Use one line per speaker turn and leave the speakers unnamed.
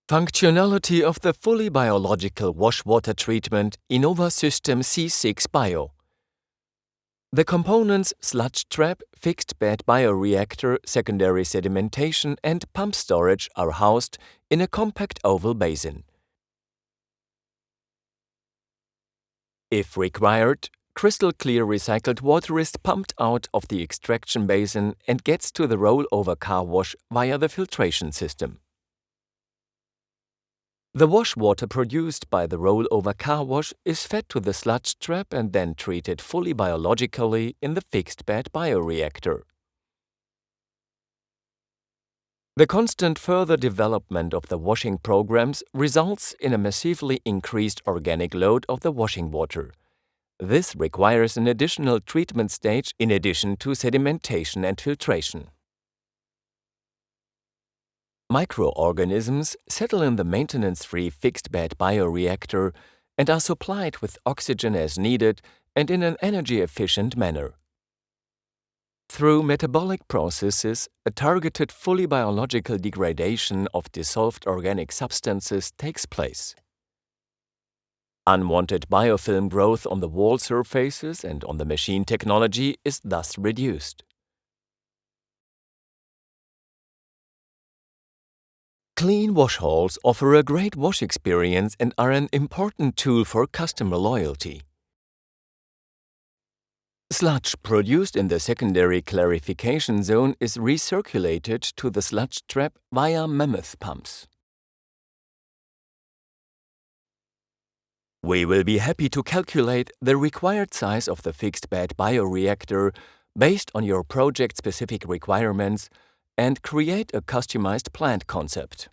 Functionality of the fully biological wash water treatment INOWA System C6-BIO. The components sludge trap, fixed bed bioreactor, secondary sedimentation and pump storage are housed in a compact oval basin. If required, crystal clear recycled water is pumped out of the extraction basin and gets to the rollover car wash via the filtration system. The wash water produced by the rollover car wash is fed to the sludge trap and then treated fully biologically in the fixed bed bioreactor. The constant further development of the washing programs results in a massively increased organic load of the washing water. This requires an additional treatment stage in addition to sedimentation and filtration. Microorganisms settle in the maintenance-free fixed-bed bioreactor and are supplied with oxygen as needed and in an energy-efficient manner. Through metabolic processes, a targeted fully biological degradation of dissolved organic substances takes place. Unwanted biofilm growth on the wall surfaces and on the machine technology is thus reduced. Clean wash halls offer a great wash experience and are an important tool for customer loyalty. Sludge produced in the secondary clarification zone is recirculated to the sludge trap via mammoth pumps. We will be happy to calculate the required size of the fixed-bed bioreactor based on your project-specific requirements and create a customized plant concept.